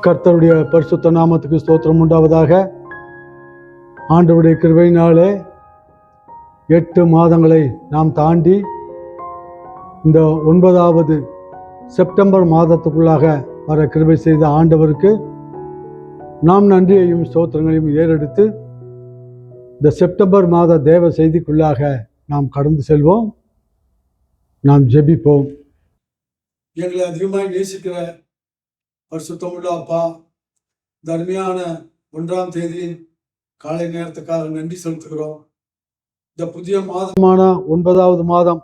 கர்த்தருடைய பரிசுத்த நாமத்துக்கு ஸ்தோத்திரம் உண்டாவதாக. ஆண்டவருடைய கிருபையினாலே 8 மாதங்களை நாம் தாண்டி இந்த 9வது செப்டம்பர் மாதத்துக்குள்ளாக வர கிருபை செய்த ஆண்டவருக்கு நாம் நன்றியையும் ஸ்தோத்திரங்களையும் ஏறெடுத்து இந்த செப்டம்பர் மாத தேவ செய்திக்குள்ளாக நாம் கடந்து செல்வோம். நாம் ஜெபிப்போம். எங்களை அதிகமாக நேசிக்கிற பரிசுத்தமுள்ள அப்பா, தர்மையான 1ஆம் தேதி காலை நேரத்துக்காக நன்றி செலுத்துகிறோம். இந்த புதிய மாதமான 9வது மாதம்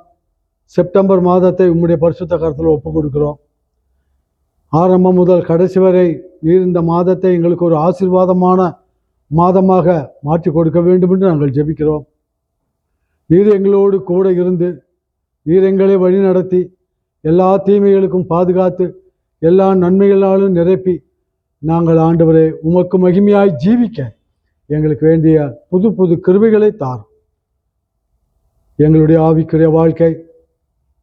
செப்டம்பர் மாதத்தை உம்முடைய பரிசுத்த கரத்தில் ஒப்பு கொடுக்கிறோம். ஆரம்பம் முதல் கடைசி வரை நீர் இந்த மாதத்தை எங்களுக்கு ஒரு ஆசீர்வாதமான மாதமாக மாற்றி கொடுக்க வேண்டும் என்று நாங்கள் ஜெபிக்கிறோம். நீர் எங்களோடு கூட இருந்து நீர் எங்களை வழி நடத்தி எல்லா தீமைகளுக்கும் பாதுகாத்து எல்லா நன்மைகளாலும் நிரப்பி நாங்கள் ஆண்டவரே உமக்கு மகிமையாய் ஜீவிக்க எங்களுக்கு வேண்டிய புது புது கிருபைகளை தாரும். எங்களுடைய ஆவிக்குரிய வாழ்க்கை,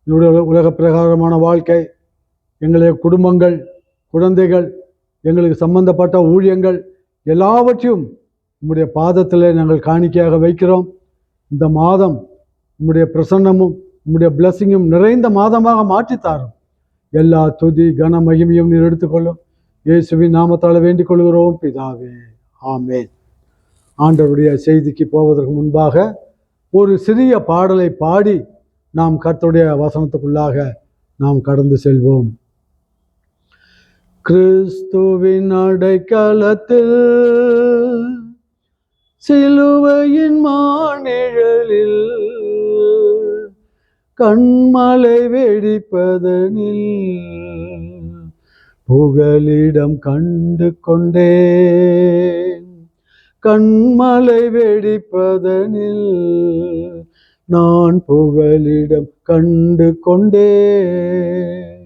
எங்களுடைய உலக பிரகாரமான வாழ்க்கை, எங்களுடைய குடும்பங்கள், குழந்தைகள், எங்களுக்கு சம்பந்தப்பட்ட ஊழியங்கள் எல்லாவற்றையும் உம்முடைய பாதத்தில் நாங்கள் காணிக்கையாக வைக்கிறோம். இந்த மாதம் உம்முடைய பிரசன்னமும் உம்முடைய பிளஸ்ஸிங்கும் நிறைந்த மாதமாக மாற்றித்தாரும். எல்லா துதி கன மகிமையும் நீர் எடுத்துக்கொள்ளும். இயேசுவின் நாமத்தால் வேண்டிக் கொள்கிறோம் பிதாவே, ஆமென். ஆண்டவருடைய செய்திக்கு போவதற்கு முன்பாக ஒரு சிறிய பாடலை பாடி நாம் கர்த்தருடைய வசனத்துக்குள்ளாக நாம் கடந்து செல்வோம். கிறிஸ்துவின் அடைக்கலத்தில் சிலுவையின் மாநிழலில் கண்மலை வெடிப்பதனில் புகலிடம் கண்டு கொண்டேன். கண்மலை வெடிப்பதனில் நான் புகலிடம் கண்டு கொண்டேன்.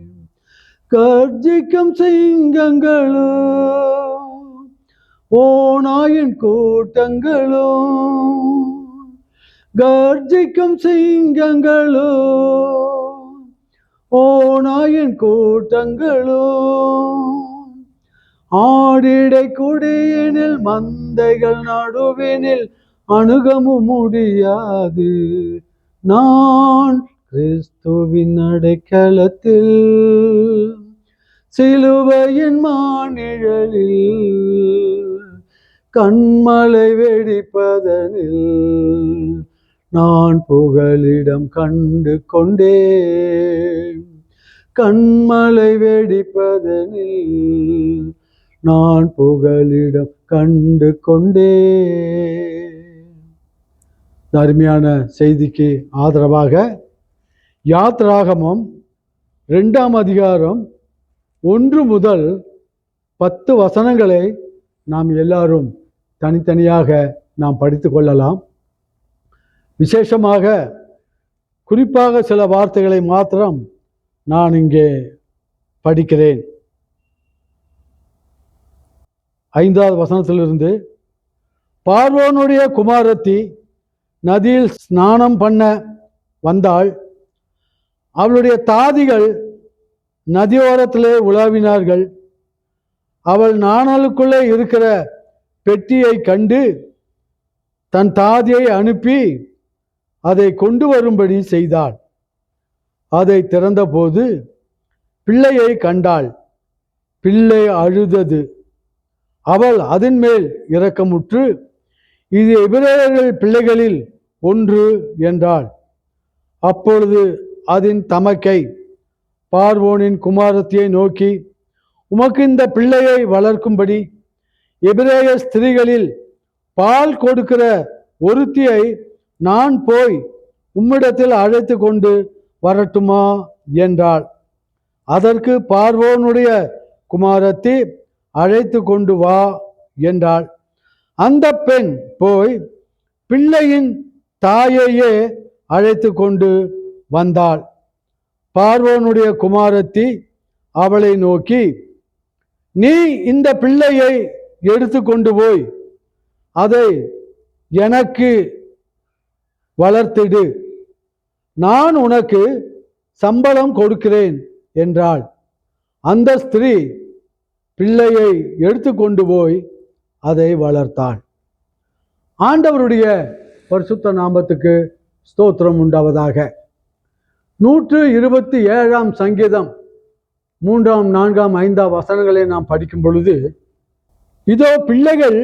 கர்ஜிக்கும் சிங்கங்களோ ஓநாயின் கூட்டங்களோ, கர்ஜிக்கும் சிங்கங்களோ ஓநாயின் கூட்டங்களோ, ஆடிடை குடியினில் மந்தைகள் நடுவினில் அணுகமும் முடியாது. நான் கிறிஸ்துவின் அடைக்கலத்தில் சிலுவையின் மாநிழலில் கண்மலை வெடிப்பதனில் நான் புகலிடம் கண்டு கொண்டேன். கண்மலை வெடிப்பதனில் நான் புகலிடம் கண்டு கொண்டேன். அருமையான செய்திக்கு ஆதரவாக யாத்ராகமம் 2ஆம் அதிகாரம் 1 முதல் 10 வசனங்களை நாம் எல்லாரும் தனித்தனியாக நாம் படித்து கொள்ளலாம். விசேஷமாக குறிப்பாக சில வார்த்தைகளை மாத்திரம் நான் இங்கே படிக்கிறேன். 5வது வசனத்திலிருந்து, பார்வோனுடைய குமாரத்தி நதியில் ஸ்நானம் பண்ண வந்தாள். அவளுடைய தாதிகள் நதியோரத்திலே உலாவினார்கள். அவள் நாணலுக்குள்ளே இருக்கிற பெட்டியை கண்டு தன் தாதியை அனுப்பி அதை கொண்டு வரும்படி செய்தாள். அதை திறந்தபோது பிள்ளையை கண்டாள். பிள்ளை அழுதது. அவள் அதன் மேல் இரக்கமுற்று, இது எபிரேயர்கள் பிள்ளைகளில் ஒன்று என்றாள். அப்பொழுது அதன் தமக்கை பார்வோனின் குமாரத்தியை நோக்கி, உமக்கு இந்த பிள்ளையை வளர்க்கும்படி எபிரேய ஸ்திரீகளில் பால் கொடுக்கிற ஒருத்தியை நான் போய் உம்மிடத்தில் அழைத்து கொண்டு வரட்டுமா என்றாள். அதற்கு பார்வோனுடைய குமாரத்தி, அழைத்து கொண்டு வா என்றாள். அந்த பெண் போய் பிள்ளையின் தாயையே அழைத்து கொண்டு வந்தாள். பார்வோனுடைய குமாரத்தி அவளை நோக்கி, நீ இந்த பிள்ளையை எடுத்து கொண்டு போய் அதை எனக்கு வளர்த்திடு, நான் உனக்கு சம்பளம் கொடுக்கிறேன் என்றாள். அந்த ஸ்திரீ பிள்ளையை எடுத்து கொண்டு போய் அதை வளர்த்தாள். ஆண்டவருடைய பரிசுத்த நாமத்துக்கு ஸ்தோத்திரம் உண்டாவதாக. 127 சங்கீதம் 3, 4, 5 வசனங்களை நாம் படிக்கும் பொழுது, இதோ பிள்ளைகள்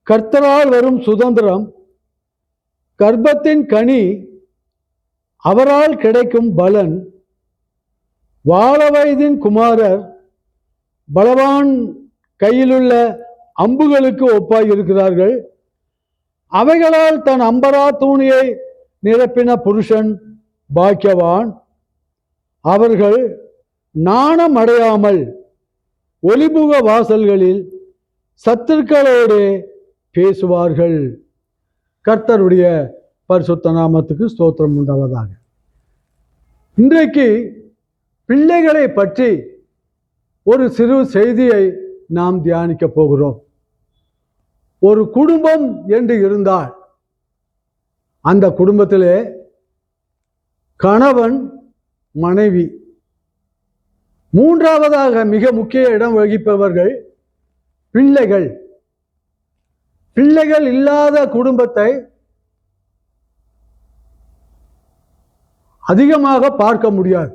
கர்த்தரால் வரும் சுதந்திரம், கர்ப்பத்தின் கனி அவரால் கிடைக்கும் பலன், வாழ வயதின் குமாரர் பலவான் கையிலுள்ள அம்புகளுக்கு ஒப்பாய் இருக்கிறார்கள். அவைகளால் தன் அம்பரா தூணியை நிரப்பின புருஷன் பாக்கியவான். அவர்கள் நாணம் அடையாமல் ஒலிமுக வாசல்களில் சத்துருக்களோடு பேசுவார்கள். கர்த்தருடைய பரிசுத்த நாமத்துக்கு ஸ்தோத்திரம் உண்டாவதாக. இன்றைக்கு பிள்ளைகளை பற்றி ஒரு சிறு செய்தியை நாம் தியானிக்க போகிறோம். ஒரு குடும்பம் என்று இருந்தால் அந்த குடும்பத்திலே கணவன், மனைவி, மூன்றாவதாக மிக முக்கிய இடம் வகிப்பவர்கள் பிள்ளைகள். பிள்ளைகள் இல்லாத குடும்பத்தை அதிகமாக பார்க்க முடியாது.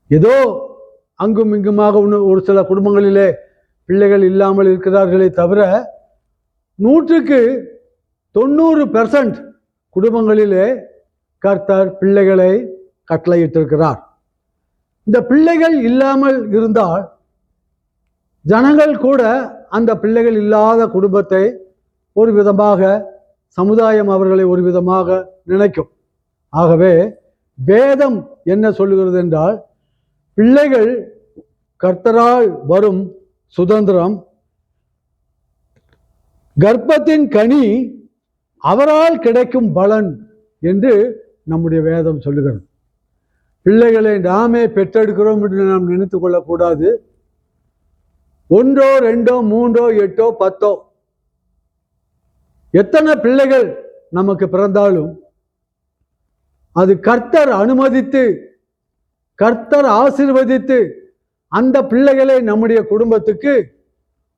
ஏதோ அங்கும் இங்குமாக ஒரு சில குடும்பங்களிலே பிள்ளைகள் இல்லாமல் இருக்கிறார்களே தவிர 100% குடும்பங்களிலே கர்த்தர் பிள்ளைகளை கட்டளையிட்டிருக்கிறார். இந்த பிள்ளைகள் இல்லாமல் இருந்தால் ஜனங்கள் கூட அந்த பிள்ளைகள் இல்லாத குடும்பத்தை ஒரு விதமாக, சமுதாயம் அவர்களை ஒரு விதமாக நினைக்கும். ஆகவே வேதம் என்ன சொல்லுகிறது என்றால், பிள்ளைகள் கர்த்தரால் வரும் சுதந்திரம், கர்ப்பத்தின் கனி அவரால் கிடைக்கும் பலன் என்று நம்முடைய வேதம் சொல்லுகிறது. பிள்ளைகளை நாமே பெற்றெடுக்கிறோம் என்று நாம் நினைத்து கொள்ளக்கூடாது. 1, 2, 3, 8, 10 எத்தனை பிள்ளைகள் நமக்கு பிறந்தாலும் அது கர்த்தர் அனுமதித்து, கர்த்தர் ஆசீர்வதித்து அந்த பிள்ளைகளை நம்முடைய குடும்பத்துக்கு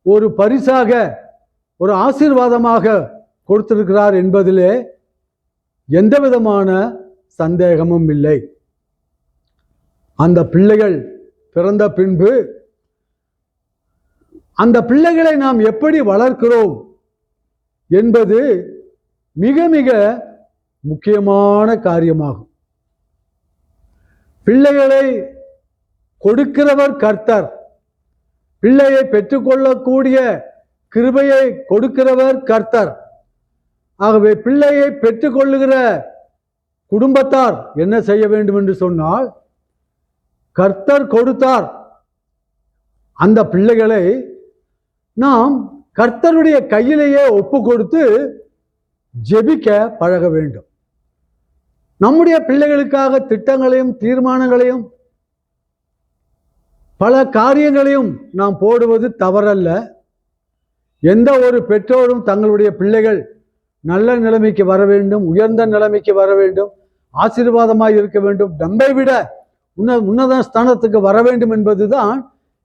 ஒரு பரிசாக, ஒரு ஆசீர்வாதமாக கொடுத்திருக்கிறார் என்பதிலே எந்த விதமான சந்தேகமும் இல்லை. அந்த பிள்ளைகள் பிறந்த பின்பு அந்த பிள்ளைகளை நாம் எப்படி வளர்க்கிறோம் என்பது மிக மிக முக்கியமான காரியமாகும். பிள்ளைகளை கொடுக்கிறவர் கர்த்தர். பிள்ளையை பெற்றுக்கொள்ளக்கூடிய கிருபையை கொடுக்கிறவர் கர்த்தர். ஆகவே பிள்ளையை பெற்றுக்கொள்ளுகிற குடும்பத்தார் என்ன செய்ய வேண்டும் என்று சொன்னால், கர்த்தர் கொடுத்தார் அந்த பிள்ளைகளை நாம் கர்த்தருடைய கையிலேயே ஒப்பு கொடுத்து ஜெபிக்க பழக வேண்டும். நம்முடைய பிள்ளைகளுக்காக திட்டங்களையும் தீர்மானங்களையும் பல காரியங்களையும் நாம் போடுவது தவறல்ல. எந்த ஒரு பெற்றோரும் தங்களுடைய பிள்ளைகள் நல்ல நிலைமைக்கு வர வேண்டும், உயர்ந்த நிலைமைக்கு வர வேண்டும், ஆசீர்வாதமாய் இருக்க வேண்டும், நம்மை விட உன்னத ஸ்தானத்துக்கு வர வேண்டும் என்பதுதான்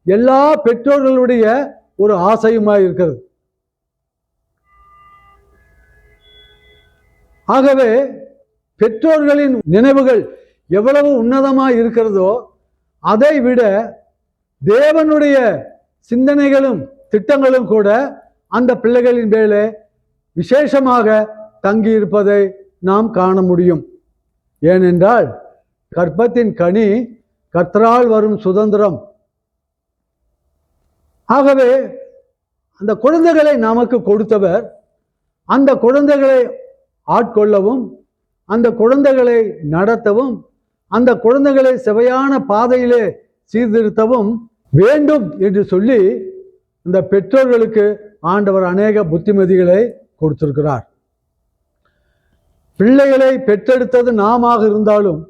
எல்லா பெற்றோர்களுடைய ஒரு ஆசையுமாய் இருக்கிறது. ஆகவே பெற்றோர்களின் நினைவுகள் எவ்வளவு உன்னதமாய் இருக்கிறதோ அதை விட தேவனுடைய சிந்தனைகளும் திட்டங்களும் கூட அந்த பிள்ளைகளின் மேலே விசேஷமாக தங்கி இருப்பதை நாம் காண முடியும். ஏனென்றால் கர்ப்பத்தின் கனி கர்த்தரால் வரும் சுதந்திரம். ஆகவே அந்த குழந்தைகளை நமக்கு கொடுத்தவர் அந்த குழந்தைகளை ஆட்கொள்ளவும், அந்த குழந்தைகளை நடத்தவும், அந்த குழந்தைகளை செவையான பாதையிலே சீர்திருத்தவும் வேண்டும் என்று சொல்லி இந்த பெற்றோர்களுக்கு ஆண்டவர் அநேக புத்திமதிகளை கொடுத்திருக்கிறார். பிள்ளைகளை பெற்றெடுத்தது நாம இருந்தாலும்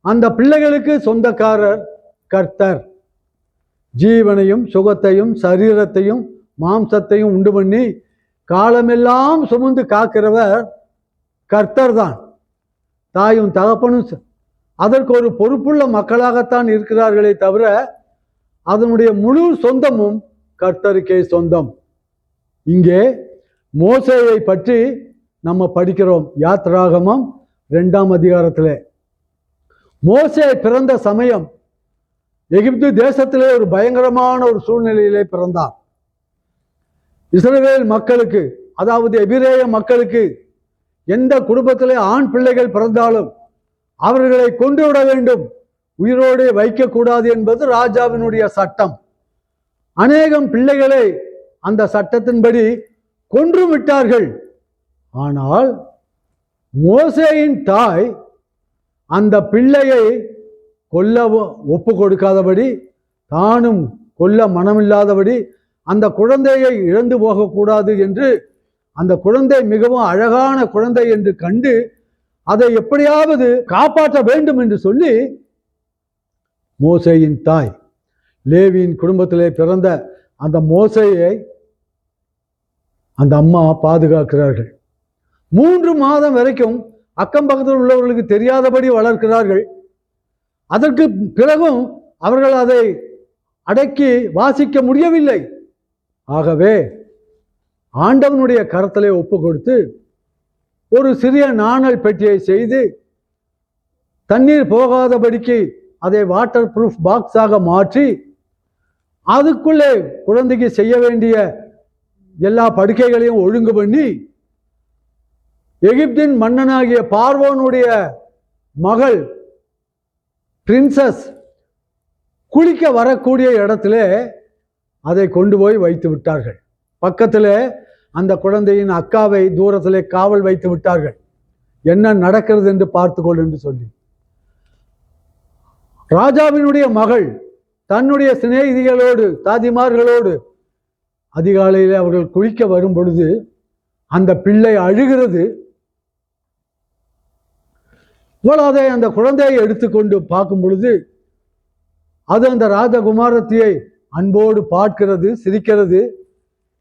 அந்த பிள்ளைகளுக்கு சொந்தக்காரர் கர்த்தர். ஜீவனையும் சுகத்தையும் சரீரத்தையும் மாம்சத்தையும் உண்டு பண்ணி காலமெல்லாம் சுமந்து காக்கிறவர் கர்த்தர் தான். தாயும் தகப்பனும் அதற்கு ஒரு பொறுப்புள்ள மக்களாகத்தான் இருக்கிறார்களே தவிர அதனுடைய முழு சொந்தமும் கர்த்தருக்கே சொந்தம். இங்கே மோசேயை பற்றி நம்ம படிக்கிறோம். யாத்ராகமம் 2ஆம் அதிகாரத்திலே மோசே பிறந்த சமயம் எகிப்து தேசத்திலே ஒரு பயங்கரமான ஒரு சூழ்நிலையிலே பிறந்தார். இஸ்ரவேல் மக்களுக்கு, அதாவது எபிரேய மக்களுக்கு, எந்த குடும்பத்திலே ஆண் பிள்ளைகள் பிறந்தாலும் அவர்களை கொன்று விட வேண்டும், உயிரோடு வைக்கக்கூடாது என்பது ராஜாவினுடைய சட்டம். அநேகம் பிள்ளைகளை அந்த சட்டத்தின்படி கொன்று விட்டார்கள். ஆனால் மோசேயின் தாய் அந்த பிள்ளையை கொல்ல ஒப்பு கொடுக்காதபடி, தானும் கொல்ல மனமில்லாதபடி, அந்த குழந்தையை இழந்து போகக்கூடாது என்று, அந்த குழந்தை மிகவும் அழகான குழந்தை என்று கண்டு அதை எப்படியாவது காப்பாற்ற வேண்டும் என்று சொல்லி மோசேயின் தாய், லேவியின் குடும்பத்திலே பிறந்த அந்த மோசேயை அந்த அம்மா பாதுகாக்கிறார்கள். 3 மாதம் வரைக்கும் அக்கம் பக்கத்தில் உள்ளவர்களுக்கு தெரியாதபடி வளர்க்கிறார்கள். அதற்கு பிறகும் அவர்கள் அதை அடக்கி வாசிக்க முடியவில்லை. ஆகவே ஆண்டவனுடைய கரத்திலே ஒப்பு கொடுத்து ஒரு சிறிய நாணல் பெட்டியை செய்து தண்ணீர் போகாதபடிக்கு அதை வாட்டர் ப்ரூஃப் பாக்ஸாக மாற்றி அதுக்குள்ளே குழந்தைக்கு செய்ய வேண்டிய எல்லா படுக்கைகளையும் ஒழுங்கு பண்ணி, எகிப்தின் மன்னனாகிய பார்வோனுடைய மகள் பிரின்சஸ் குளிக்க வரக்கூடிய இடத்திலே அதை கொண்டு போய் வைத்து விட்டார்கள். பக்கத்திலே அந்த குழந்தையின் அக்காவை தூரத்திலே காவல் வைத்து விட்டார்கள். என்ன நடக்கிறது என்று பார்த்துக்கொள் என்று சொல்லி. ராஜாவினுடைய மகள் தன்னுடைய சிநேகிதிகளோடு, தாதிமார்களோடு அதிகாலையில் அவர்கள் குளிக்க வரும் பொழுது அந்த பிள்ளை அழுகிறது. அதை அந்த குழந்தையை எடுத்துக்கொண்டு பார்க்கும் பொழுது அது அந்த ராஜகுமாரத்தியை அன்போடு பார்க்கிறது, சிரிக்கிறது.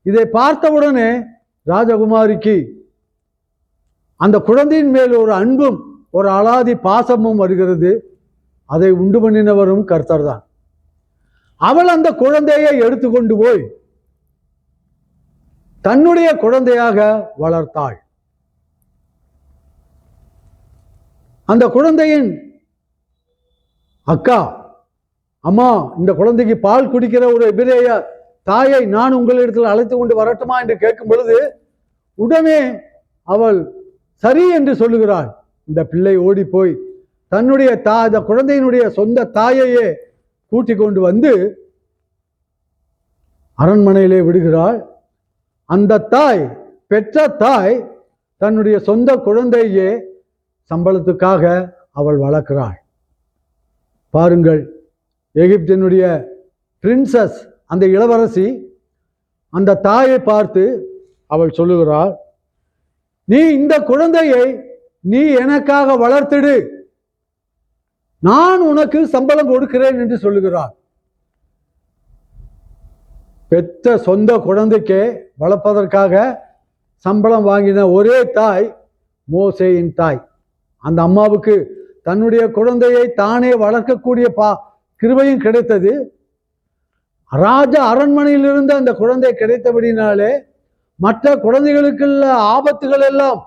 இதை பார்த்தவுடனே ராஜகுமாரிக்கு அந்த குழந்தையின் மேல் ஒரு அன்பும் ஒரு அலாதி பாசமும் வருகிறது. அதை உண்டு பண்ணினவரும் கர்த்தர் தான். அவள் அந்த குழந்தையை எடுத்துக்கொண்டு போய் தன்னுடைய குழந்தையாக வளர்த்தாள். அந்த குழந்தையின் அக்கா, அம்மா, இந்த குழந்தைக்கு பால் குடிக்கிற ஒரு எபிரேய தாயை நான் உங்களிடத்தில் அழைத்து கொண்டு வரட்டுமா என்று கேட்கும் பொழுது உடனே அவள் சரி என்று சொல்லுகிறாள். இந்த பிள்ளை ஓடி போய் தன்னுடைய இந்த குழந்தையினுடைய சொந்த தாயையே கூட்டிக் கொண்டு வந்து அரண்மனையிலே விடுகிறாள். அந்த தாய், பெற்ற தாய், தன்னுடைய சொந்த குழந்தையே சம்பளத்துக்காக அவள் வளர்க்கிறாள். பாருங்கள், எகிப்தினுடைய பிரின்சஸ், அந்த இளவரசி, அந்த தாயை பார்த்து அவள் சொல்லுகிறாள், நீ இந்த குழந்தையை நீ எனக்காக வளர்த்திடு, நான் உனக்கு சம்பளம் கொடுக்கிறேன் என்று சொல்லுகிறார். பெற்ற சொந்த குழந்தைக்கே வளர்ப்பதற்காக சம்பளம் வாங்கின ஒரே தாய் மோசேயின் தாய். அந்த அம்மாவுக்கு தன்னுடைய குழந்தையை தானே வளர்க்கக்கூடிய கிருபையும் கிடைத்தது. ராஜ அரண்மனையிலிருந்து அந்த குழந்தை கிடைத்தபடினாலே மற்ற குழந்தைகளுக்குள்ள ஆபத்துகள் எல்லாம்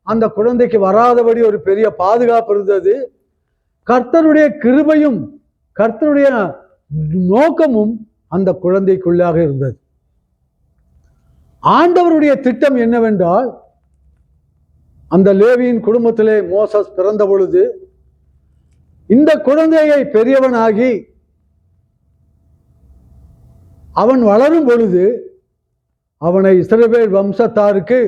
அந்த குழந்தைக்கு வராதபடி ஒரு பெரிய பாதுகாப்பு இருந்தது. கர்த்தருடைய கிருபையும் கர்த்தருடைய நோக்கமும் அந்த குழந்தைக்குள்ளாக இருந்தது. ஆண்டவருடைய திட்டம் என்னவென்றால், அந்த லேவியின் குடும்பத்திலே மோசஸ் பிறந்த பொழுது இந்த குழந்தையை பெரியவனாகி அவன் வளரும் பொழுது அவனை இஸ்ரவேல் வம்சத்தாருக்கு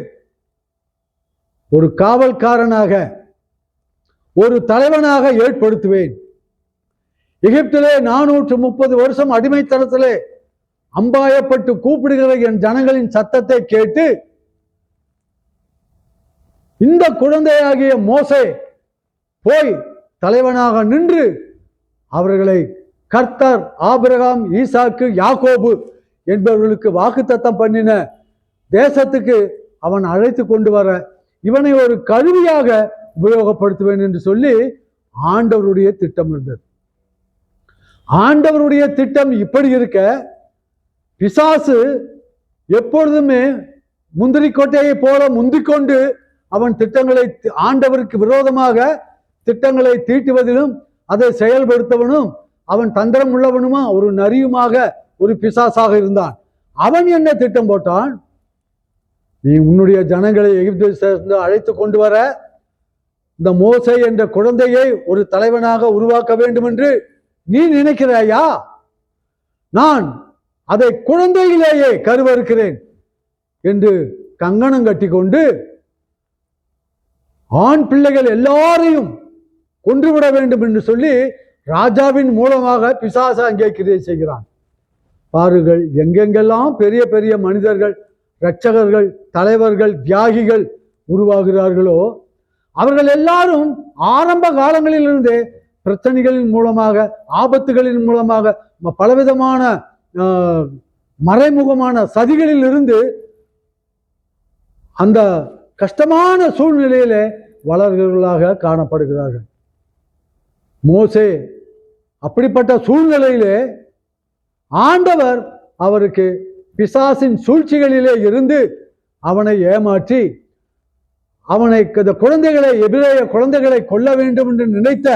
ஒரு காவல்காரனாக, ஒரு தலைவனாக ஏற்படுத்துவேன். எகிப்திலே 430 வருஷம் அடிமைத்தனத்திலே அம்பாயப்பட்டு கூப்பிடுகிற என் ஜனங்களின் சத்தத்தை கேட்டு இந்த குழந்தையாகிய மோசே போய் தலைவனாக நின்று அவர்களை கர்த்தர் ஆபிரகாம், ஈசாக்கு, யாக்கோபு என்பவர்களுக்கு வாக்குத்தத்தம் பண்ணின தேசத்துக்கு அவன் அழைத்து கொண்டு வர இவனை ஒரு கருவியாக உபயோகப்படுத்துவேன் என்று சொல்லி ஆண்டவருடைய திட்டம் இருந்தது. ஆண்டவருடைய திட்டம் இப்படி இருக்க, பிசாசு எப்பொழுதுமே முந்திரி கொட்டையை போல முந்திக்கொண்டு அவன் திட்டங்களை, ஆண்டவருக்கு விரோதமாக திட்டங்களை தீட்டுவதிலும் அதை செயல்படுத்தவனும் அவன் தந்திரம் உள்ளவனுமா ஒரு நரியுமாக ஒரு பிசாசாக இருந்தான். அவன் என்ன திட்டம் போட்டான்? நீ உன்னுடைய ஜனங்களை எகிப்திலிருந்து அழைத்து கொண்டு வர இந்த மோசே என்ற குழந்தையை ஒரு தலைவனாக உருவாக்க வேண்டும் என்று நீ நினைக்கிறாயா? நான் அதை குழந்தையிலேயே கருவறுக்கிறேன் என்று கங்கணம் கட்டி கொண்டு ஆண் பிள்ளைகள் எல்லாரையும் கொன்றுவிட வேண்டும் என்று சொல்லி ராஜாவின் மூலமாக பிசாசு அங்கே கிரியை செய்கிறான். பாருங்கள், எங்கெங்கெல்லாம் பெரிய பெரிய மனிதர்கள், இரட்சகர்கள், தலைவர்கள், தியாகிகள் உருவாகிறார்களோ அவர்கள் எல்லாரும் ஆரம்ப காலங்களிலிருந்தே பிரச்சனைகளின் மூலமாக, ஆபத்துகளின் மூலமாக, பலவிதமான மறைமுகமான சதிகளில் இருந்து அந்த கஷ்டமான சூழ்நிலையிலே வளர்களாக காணப்படுகிறார்கள். மோசே அப்படிப்பட்ட சூழ்நிலையிலே ஆண்டவர் அவருக்கு பிசாசின் சூழ்ச்சிகளிலே இருந்து அவனை ஏமாற்றி அவனை இந்த குழந்தைகளை, எபிரேய குழந்தைகளை கொல்ல வேண்டும் என்று நினைத்த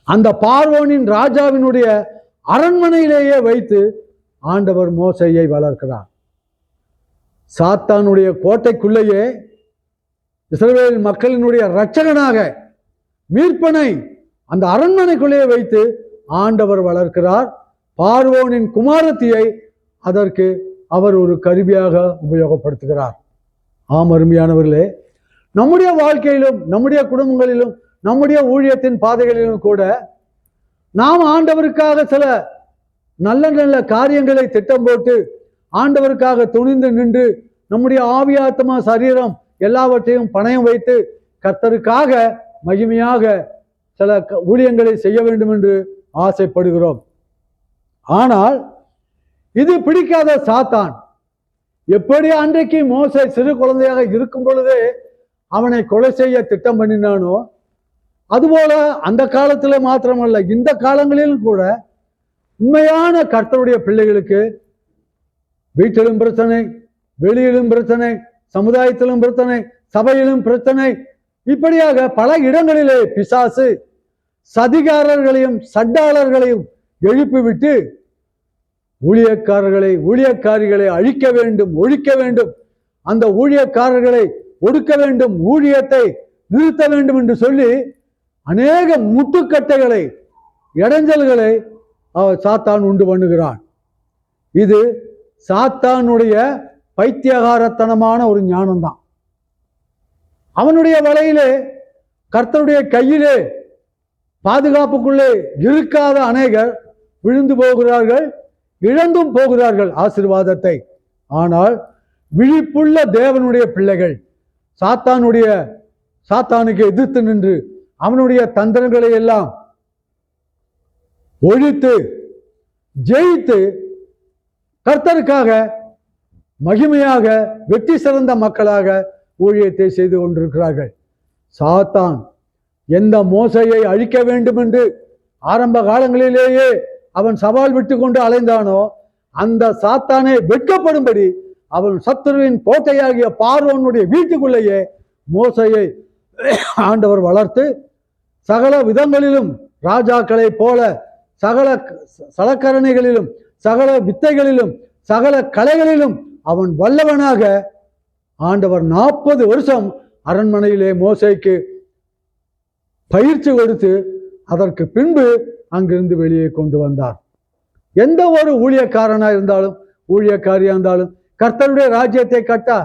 அந்த பார்வோனின் ராஜாவினுடைய அரண்மனையிலேயே வைத்து ஆண்டவர் மோசேயை வளர்க்கிறார். சாத்தானுடைய கோட்டைக்குள்ளேயே இஸ்ரவேல் மக்களினுடைய இரட்சகனாக மீட்பனை அந்த அரண்மனைக்குள்ளேயே வைத்து ஆண்டவர் வளர்க்கிறார். பார்வோனின் குமாரத்தியை அதற்கு அவர் ஒரு கருவியாக உபயோகப்படுத்துகிறார். ஆம் அருமையானவர்களே, நம்முடைய வாழ்க்கையிலும், நம்முடைய குடும்பங்களிலும், நம்முடைய ஊழியத்தின் பாதைகளிலும் கூட நாம் ஆண்டவருக்காக சில நல்ல நல்ல காரியங்களை திட்டம் போட்டு ஆண்டவருக்காக துணிந்து நின்று நம்முடைய ஆவியாத்மா சரீரம் எல்லாவற்றையும் பணயம் வைத்து கர்த்தருக்காக மகிமையாக சில ஊழியங்களை செய்ய வேண்டும் என்று ஆசைப்படுகிறோம். ஆனால் இது பிடிக்காத சாத்தான் எப்படி அன்றைக்கு மோசே சிறு குழந்தையாக இருக்கும் பொழுதே அவனை கொலை செய்ய திட்டம் பண்ணினானோ, அதுபோல அந்த காலத்துல மாத்திரமல்ல, இந்த காலங்களிலும் கூட உண்மையான கர்த்தருடைய பிள்ளைகளுக்கு வீட்டிலும் பிரச்சனை, வெளியிலும் பிரச்சனை, சமுதாயத்திலும் பிரச்சனை, சபையிலும் பிரச்சனை, இப்படியாக பல இடங்களிலே பிசாசு சதிகாரர்களையும் சட்டாளர்களையும் எழுப்பிவிட்டு ஊழியக்காரர்களை, ஊழியக்காரிகளை அழிக்க வேண்டும், ஒழிக்க வேண்டும், அந்த ஊழியக்காரர்களை ஒடுக்க வேண்டும், ஊழியத்தை நிறுத்த வேண்டும் என்று சொல்லி அநேக முட்டுக்கட்டைகளை, இடைஞ்சல்களை சாத்தான் உண்டு பண்ணுகிறான். இது சாத்தானுடைய பைத்தியகாரத்தனமான ஒரு ஞானம்தான். அவனுடைய வலையிலே, கர்த்தருடைய கையிலே பாதுகாப்புக்குள்ளே இருக்காத அநேகர் விழுந்து போகிறார்கள், இழந்தும் போகிறார்கள் ஆசீர்வாதத்தை. ஆனால் விழிப்புள்ள தேவனுடைய பிள்ளைகள் சாத்தானுக்கு எதிர்த்து நின்று அவனுடைய தந்திரங்களை எல்லாம் ஒழித்து ஜெயித்து கர்த்தருக்காக மகிமையாக வெற்றி சிறந்த மக்களாக ஊழியத்தை செய்து கொண்டிருக்கிறார்கள். சாத்தான் எந்த மோசையை அழிக்க வேண்டும் என்று ஆரம்ப காலங்களிலேயே அவன் சவால் விட்டு கொண்டு அலைந்தானோ, அந்த சாத்தானை வெட்கப்படும்படி அவன் சத்துருவின் கோட்டையாகிய பார்வோனுடைய வீட்டுக்குள்ளேயே மோசையை ஆண்டவர் வளர்த்து சகல விதங்களிலும் ராஜாக்களை போல சகல சலக்கரணைகளிலும் சகல வித்தைகளிலும் சகல கலைகளிலும் அவன் வல்லவனாக ஆண்டவர் 40 வருஷம் அரண்மனையிலே மோசேக்கு பயிற்சி கொடுத்து அதற்கு பின்பு அங்கிருந்து வெளியே கொண்டு வந்தார். எந்த ஒரு ஊழியக்காரனா இருந்தாலும், ஊழியக்காரியா இருந்தாலும், கர்த்தருடைய ராஜ்யத்தை கட்ட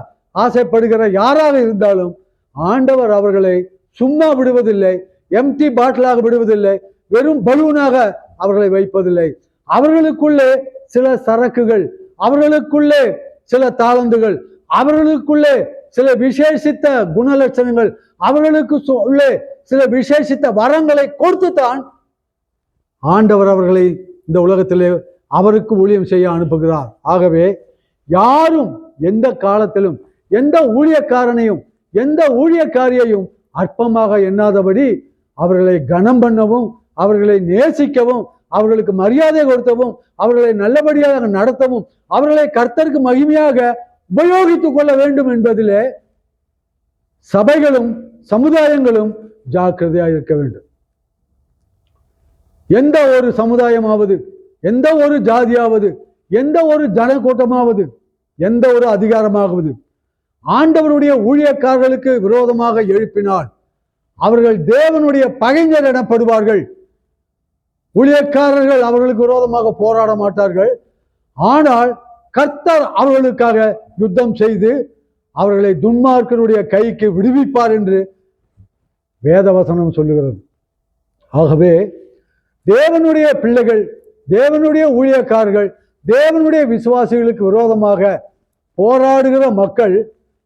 ஆசைப்படுகிற யாராக இருந்தாலும் ஆண்டவர் அவர்களை சும்மா விடுவதில்லை, எம்டி பாட்டிலாக விடுவதில்லை, வெறும் பலூனாக அவர்களை வைப்பதில்லை. அவர்களுக்குள்ளே சில சரக்குகள், அவர்களுக்குள்ளே சில தாளந்துகள், அவர்களுக்குள்ளே சில விசேஷித்த குணலட்சணங்கள், அவர்களுக்கு உள்ளே சில விசேஷித்த வரங்களை கொடுத்துத்தான் ஆண்டவர் அவர்களை இந்த உலகத்திலே அவருக்கு ஊழியம் செய்ய அனுப்புகிறார். ஆகவே யாரும் எந்த காலத்திலும் எந்த ஊழியக்காரனையும் எந்த ஊழியக்காரியையும் அற்பமாக எண்ணாதபடி அவர்களை கனம் பண்ணவும் அவர்களை நேசிக்கவும், அவர்களுக்கு மரியாதை கொடுத்தவும், அவர்களை நல்லபடியாக நடத்தவும், அவர்களை கர்த்தருக்கு மகிமையாக உபயோகித்துக் கொள்ள வேண்டும் என்பதிலே சபைகளும் சமுதாயங்களும் ஜாக்கிரதையாக இருக்க வேண்டும். எந்த ஒரு சமுதாயமாவது, எந்த ஒரு ஜாதியாவது, எந்த ஒரு ஜனக்கூட்டமாவது, எந்த ஒரு அதிகாரமாவது ஆண்டவருடைய ஊழியக்காரர்களுக்கு விரோதமாக எழுப்பினால் அவர்கள் தேவனுடைய பகைஞர் எனப்படுவார்கள். ஊழியக்காரர்கள் அவர்களுக்கு விரோதமாக போராட மாட்டார்கள். ஆனால் கர்த்தர் அவர்களுக்காக யுத்தம் செய்து அவர்களை துன்மார்க்கருடைய கைக்கு விடுவிப்பார் என்று வேதவசனம் சொல்லுகிறது. ஆகவே தேவனுடைய பிள்ளைகள், தேவனுடைய ஊழியக்காரர்கள், தேவனுடைய விசுவாசிகளுக்கு விரோதமாக போராடுகிற மக்கள்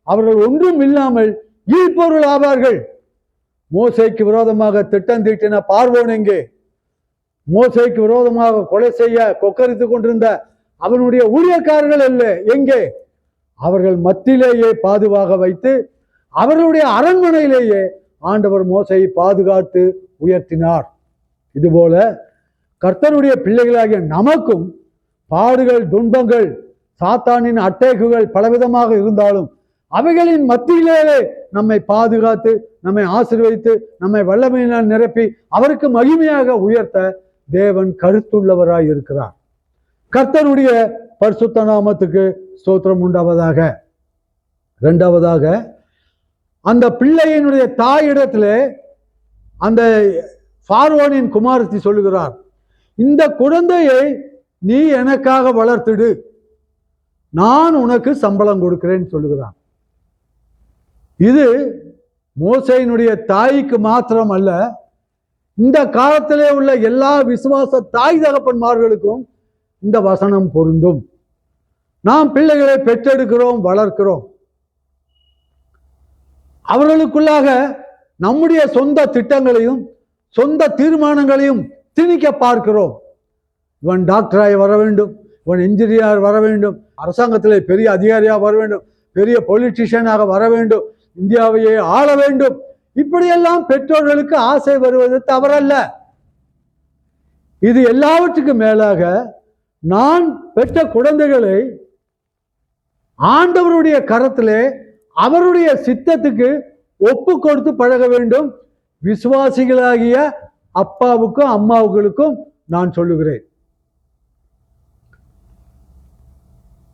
அவர்கள் ஒன்றும் இல்லாமல் ஈழ்ப்பொருள் ஆவார்கள். மோசேக்கு விரோதமாக திட்டம் தீட்டின பார்வோன் எங்கே? மோசேக்கு விரோதமாக கொலை செய்ய கொக்கரித்துக் கொண்டிருந்த அவனுடைய ஊழியக்காரர்கள் அல்ல எங்கே? அவர்கள் மத்தியிலேயே பாதுகாக வைத்து அவர்களுடைய அரண்மனையிலேயே ஆண்டவர் மோசேயை பாதுகாத்து உயர்த்தினார். இதுபோல கர்த்தருடைய பிள்ளைகளாகிய நமக்கும் பாடுகள், துன்பங்கள், சாத்தானின் அட்டேக்குகள் பலவிதமாக இருந்தாலும் அவைகளின் மத்தியிலே நம்மை பாதுகாத்து, நம்மை ஆசீர்வதித்து, நம்மை வல்லமையினால் நிரப்பி அவருக்கு மகிமையாக உயர்த்த தேவன் கருத்துள்ளவராய் இருக்கிறார். கர்த்தருடைய பரிசுத்த நாமத்துக்கு ஸ்தோத்திரம் உண்டாவதாக. இரண்டாவதாக, அந்த பிள்ளையினுடைய தாயிடத்திலே அந்த பார்வோனின் குமாரத்தி சொல்லுகிறார், இந்த குழந்தையை நீ எனக்காக வளர்த்திடு, நான் உனக்கு சம்பளம் கொடுக்கிறேன்னு சொல்லுகிறான். இது மோசேயினுடைய தாய்க்கு மாத்திரம் அல்ல, இந்த காலத்திலே உள்ள எல்லா விசுவாச தாய் தகப்பன்மார்களுக்கும் இந்த வசனம் பொருந்தும். நாம் பிள்ளைகளை பெற்றெடுக்கிறோம், வளர்க்கிறோம். அவர்களுக்குள்ளாக நம்முடைய சொந்த திட்டங்களையும் சொந்த தீர்மானங்களையும் திணிக்க பார்க்கிறோம். இவன் டாக்டராய் வர வேண்டும், இவன் இன்ஜினியர் வர வேண்டும், அரசாங்கத்திலே பெரிய அதிகாரியாக வர வேண்டும், பெரிய பொலிட்டிஷியனாக வர வேண்டும், இந்தியாவையே ஆள வேண்டும். இப்படியெல்லாம் பெற்றோர்களுக்கு ஆசை வருவது தவறல்ல. இது எல்லாவற்றுக்கும் மேலாக நான் பெற்ற குழந்தைகளை ஆண்டவருடைய கரத்திலே அவருடைய சித்தத்துக்கு ஒப்பு கொடுத்து பழக வேண்டும். விசுவாசிகளாகிய அப்பாவுக்கும் அம்மாவுகளுக்கும் நான் சொல்லுகிறேன்.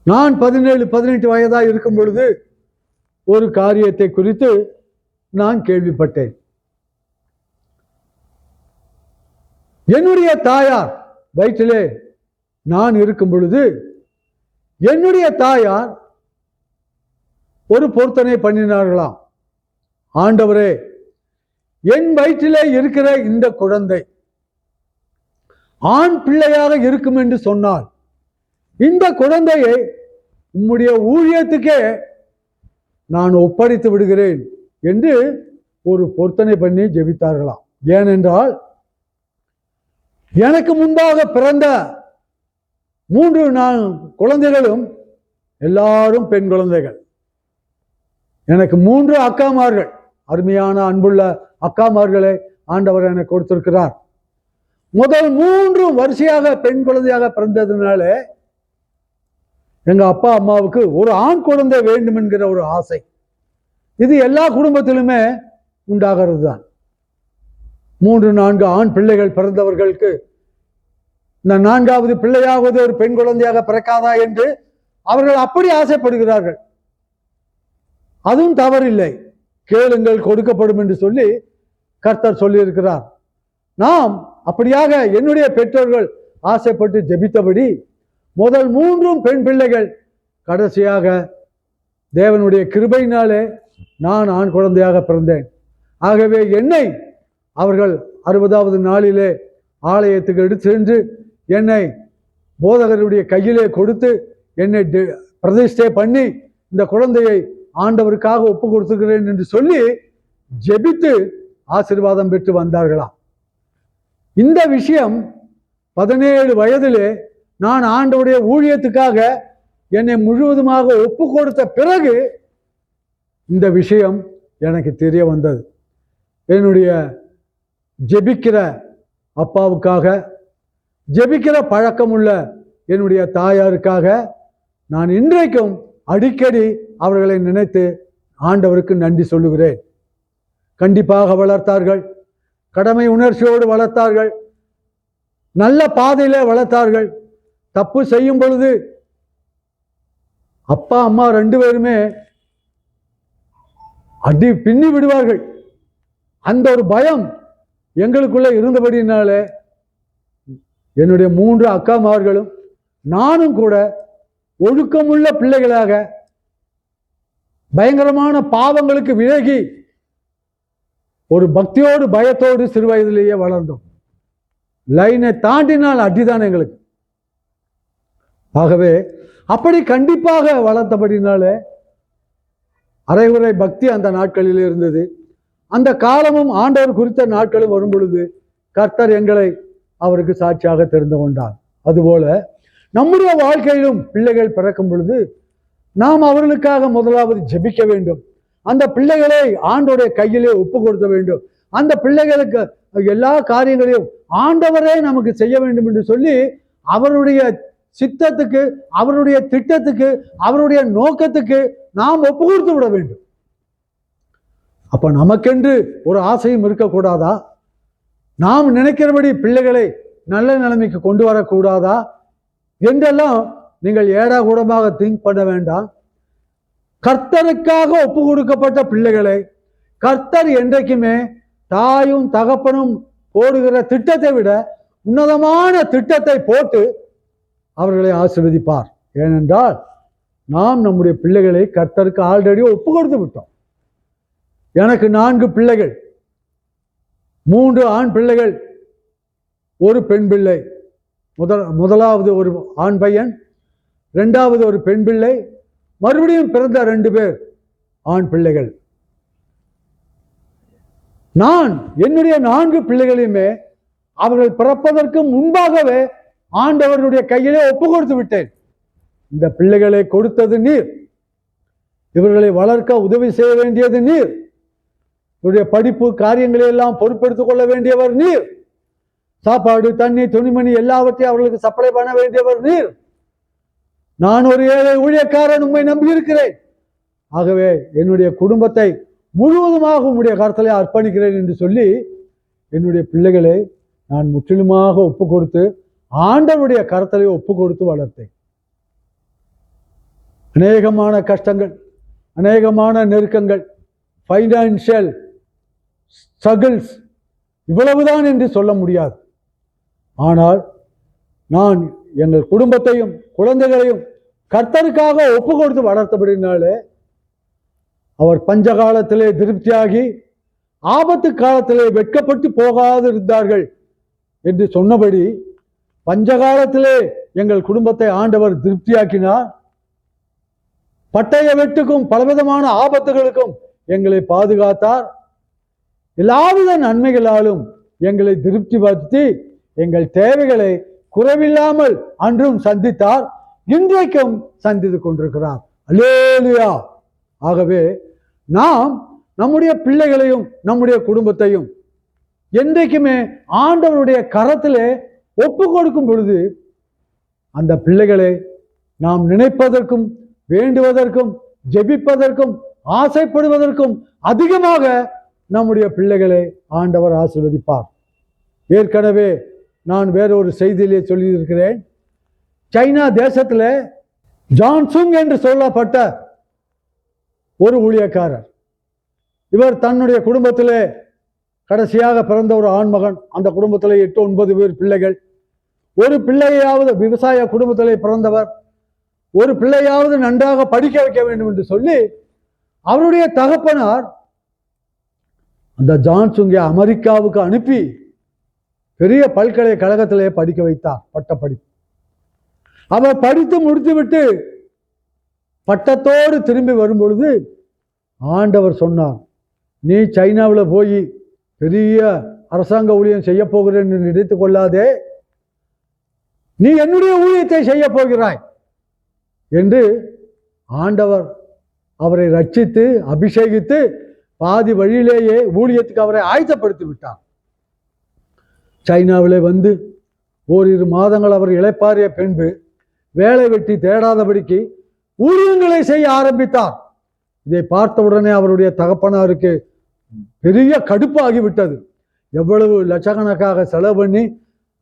நான் 17-18 வயதாக இருக்கும் பொழுது ஒரு காரியத்தை குறித்து நான் கேள்விப்பட்டேன். என்னுடைய தாயார் வயிற்றிலே நான் இருக்கும் பொழுது என்னுடைய தாயார் ஒரு பொருத்தனை பண்ணினார்களாம். ஆண்டவரே, என் வயிற்றிலே இருக்கிற இந்த குழந்தை ஆண் பிள்ளையாக இருக்கும் என்று சொன்னால் இந்த குழந்தையை உம்முடைய ஊழியத்துக்கே நான் ஒப்படைத்து விடுகிறேன் என்று ஒரு பொருத்தனை பண்ணி ஜெபித்தார்களாம். ஏனென்றால் எனக்கு முன்பாக பிறந்த 3 குழந்தைகளும் எல்லாரும் பெண் குழந்தைகள். எனக்கு 3 அக்காமார்கள், அருமையான அன்புள்ள அக்காமார்களை ஆண்டவர் எனக்கு கொடுத்திருக்கிறார். முதல் 3 வரிசையாக பெண் குழந்தையாக பிறந்ததுனால எங்க அப்பா அம்மாவுக்கு ஒரு ஆண் குழந்தை வேண்டும் என்கிற ஒரு ஆசை. இது எல்லா குடும்பத்திலுமே உண்டாகிறது தான். 3-4 ஆண் பிள்ளைகள் பிறந்தவர்களுக்கு இந்த 4வது பிள்ளையாவது ஒரு பெண் குழந்தையாக பிறக்காதா என்று அவர்கள் அப்படி ஆசைப்படுகிறார்கள். அதுவும் தவறில்லை. கேளுங்கள் கொடுக்கப்படும் என்று சொல்லி கர்த்தர் சொல்லியிருக்கிறார். நாம் அப்படியாக என்னுடைய பெற்றோர்கள் ஆசைப்பட்டு ஜெபித்தபடி முதல் 3 பெண் பிள்ளைகள், கடைசியாக தேவனுடைய கிருபையினாலே நான் ஆண் குழந்தையாக பிறந்தேன். ஆகவே என்னை அவர்கள் 60வது நாளிலே ஆலயத்துக்கு எடுத்து சென்று என்னை போதகருடைய கையிலே கொடுத்து என்னை பிரதிஷ்டை பண்ணி இந்த குழந்தையை ஆண்டவருக்காக ஒப்பு கொடுத்துக்கிறேன் என்று சொல்லி ஜெபித்து ஆசீர்வாதம் பெற்று வந்தார்களாம். இந்த விஷயம் 17 வயதிலே நான் ஆண்டவருடைய ஊழியத்துக்காக என்னை முழுவதுமாக ஒப்பு கொடுத்த பிறகு இந்த விஷயம் எனக்கு தெரிய வந்தது. என்னுடைய ஜெபிக்கிற அப்பாவுக்காக, ஜெபிக்கிற பழக்கமுள்ள என்னுடைய தாயாருக்காக நான் இன்றைக்கும் அடிக்கடி அவர்களை நினைத்து ஆண்டவருக்கு நன்றி சொல்லுகிறேன். கண்டிப்பாக வளர்த்தார்கள், கடமை உணர்ச்சியோடு வளர்த்தார்கள், நல்ல பாதையிலே வளர்த்தார்கள். தப்பு செய்யும் பொழுது அப்பா அம்மா 2 பேருமே அடி பின்னி விடுவார்கள். அந்த ஒரு பயம் எங்களுக்குள்ள இருந்தபடினால என்னுடைய 3 அக்காமார்களும் நானும் கூட ஒழுக்கமுள்ள பிள்ளைகளாக பயங்கரமான பாவங்களுக்கு விலகி ஒரு பக்தியோடு பயத்தோடு சிறு வயதிலேயே வளர்ந்தோம். லைனை தாண்டினால் அடிதான் எங்களுக்கு. ஆகவே அப்படி கண்டிப்பாக வளர்த்தபடினால அரைகுறை பக்தி அந்த நாட்களில் இருந்தது. அந்த காலமும் ஆண்டவர் குறித்த நாட்களும் வரும் பொழுது கர்த்தர் எங்களை அவருக்கு சாட்சியாக தெரிந்து கொண்டார். அதுபோல நம்முடைய வாழ்க்கையிலும் பிள்ளைகள் பிறக்கும் பொழுது நாம் அவர்களுக்காக முதலாவது ஜெபிக்க வேண்டும். அந்த பிள்ளைகளை ஆண்டோடைய கையிலே ஒப்பு கொடுக்க வேண்டும். அந்த பிள்ளைகளுக்கு எல்லா காரியங்களையும் ஆண்டவரே நமக்கு செய்ய வேண்டும் என்று சொல்லி அவருடைய சித்தத்துக்கு, அவருடைய திட்டத்துக்கு, அவருடைய நோக்கத்துக்கு நாம் ஒப்பு கொடுத்து விட வேண்டும். அப்ப நமக்கென்று ஒரு ஆசையும் இருக்கக்கூடாதா? நாம் நினைக்கிறபடி பிள்ளைகளை நல்ல நிலைமைக்கு கொண்டு வரக்கூடாதா என்றெல்லாம் நீங்கள் ஏடாகூடமாக திங்க் பண்ண வேண்டாம். கர்த்தருக்காக ஒப்பு கொடுக்கப்பட்ட பிள்ளைகளை கர்த்தர் என்றைக்குமே தாயும் தகப்பனும் போடுகிற திட்டத்தை விட உன்னதமான திட்டத்தை போட்டு அவர்களை ஆசீர்வதிப்பார். ஏனென்றால் நாம் நம்முடைய பிள்ளைகளை கர்த்தருக்கு ஆல்ரெடி ஒப்பு கொடுத்து விட்டோம். எனக்கு 4 பிள்ளைகள், 3 ஆண் பிள்ளைகள், 1 பெண் பிள்ளை. முதலாவது ஒரு ஆண் பையன், 2வது ஒரு பெண் பிள்ளை, மறுபடியும் பிறந்த 2 பேர் ஆண் பிள்ளைகள். நான் என்னுடைய 4 பிள்ளைகளையுமே அவர்கள் பிறப்பதற்கு முன்பாகவே ஆண்டவருடைய கையிலே ஒப்பு கொடுத்து விட்டேன். இந்த பிள்ளைகளை கொடுத்தது நீர், இவர்களை வளர்க்க உதவி செய்ய வேண்டியது நீர், இவருடைய படிப்பு காரியங்களை எல்லாம் பொறுப்பெடுத்துக் கொள்ள வேண்டியவர் நீர், சாப்பாடு தண்ணி துணிமணி எல்லாவற்றையும் அவர்களுக்கு சப்ளை பண்ண வேண்டியவர் நீர். நான் ஒரு ஏழை ஊழியக்காரன், உண்மை நம்பி இருக்கிறேன். ஆகவே என்னுடைய குடும்பத்தை முழுவதுமாக உம்முடைய கருத்திலே அர்ப்பணிக்கிறேன் என்று சொல்லி என்னுடைய பிள்ளைகளை நான் முற்றிலுமாக ஒப்பு கொடுத்து ஆண்டவருடைய கருத்திலே ஒப்பு கொடுத்து வளர்த்தேன். அநேகமான கஷ்டங்கள், அநேகமான நெருக்கங்கள், ஃபைனான்சியல் ஸ்ட்ரகிள்ஸ் இவ்வளவுதான் என்று சொல்ல முடியாது. ஆனால் நான் எங்கள் குடும்பத்தையும் குழந்தைகளையும் கர்த்தருக்காக ஒப்பு கொடுத்து வளர்த்தபடினாலே அவர் பஞ்ச காலத்திலே திருப்தியாகி ஆபத்து காலத்திலே வெட்கப்பட்டு போகாது இருந்தார்கள் என்று சொன்னபடி பஞ்சகாலத்திலே எங்கள் குடும்பத்தை ஆண்டவர் திருப்தியாக்கினார். பட்டய வெட்டுக்கும் பலவிதமான ஆபத்துகளுக்கும் எங்களை பாதுகாத்தார். எல்லாவித நன்மைகளாலும் எங்களை திருப்திப்படுத்தி எங்கள் தேவைகளை குறைவில்லாமல் அன்றும் சந்தித்தார், இன்றைக்கும் சந்தித்துக் கொண்டிருக்கிறார். அல்லேலூயா. ஆகவே நாம் நம்முடைய பிள்ளைகளையும் நம்முடைய குடும்பத்தையும் என்றைக்குமே ஆண்டவருடைய கரத்திலே ஒப்பு கொடுக்கும் பொழுது அந்த பிள்ளைகளை நாம் நினைப்பதற்கும் வேண்டுவதற்கும் ஜெபிப்பதற்கும் ஆசைப்படுவதற்கும் அதிகமாக நம்முடைய பிள்ளைகளை ஆண்டவர் ஆசீர்வதிப்பார். ஏற்கனவே நான் வேறொரு செய்தியிலே சொல்லியிருக்கிறேன். சைனா தேசத்தில் ஜான்சுங் என்று சொல்லப்பட்ட ஒரு ஊழியக்காரர், இவர் தன்னுடைய குடும்பத்திலே கடைசியாக பிறந்த ஒரு ஆண்மகன், அந்த குடும்பத்தில் 8-9 பேர் பிள்ளைகள், ஒரு பிள்ளையாவது விவசாய குடும்பத்திலே பிறந்தவர், ஒரு பிள்ளையாவது நன்றாக படிக்க வைக்க வேண்டும் என்று சொல்லி அவருடைய தகப்பனார் அந்த ஜான்சுங்கை அமெரிக்காவுக்கு அனுப்பி பெரிய பல்கலைக்கழகத்திலே படிக்க வைத்தார், பட்டப்படிப்பு. அவர் படித்து முடித்துவிட்டு பட்டத்தோடு திரும்பி வரும்பொழுது ஆண்டவர் சொன்னார், நீ சைனாவில் போய் பெரிய அரசாங்க ஊழியம் செய்ய போகிறேன் என்று நினைத்துக் கொள்ளாதே, நீ என்னுடைய ஊழியத்தை செய்ய போகிறாய் என்று ஆண்டவர் அவரை ரட்சித்து அபிஷேகித்து பாதி வழியிலேயே ஊழியத்துக்கு அவரை ஆயத்தப்படுத்தி விட்டார். சைனாவிலே வந்து ஓரிரு மாதங்கள் அவர் இளைப்பாறிய பின்பு வேலை வெட்டி தேடாதபடிக்கு ஊழியங்களை செய்ய ஆரம்பித்தார். இதை பார்த்தவுடனே அவருடைய தகப்பனாருக்கு பெரிய கடுப்பாகிவிட்டது. எவ்வளவு லட்சக்கணக்காக செலவு பண்ணி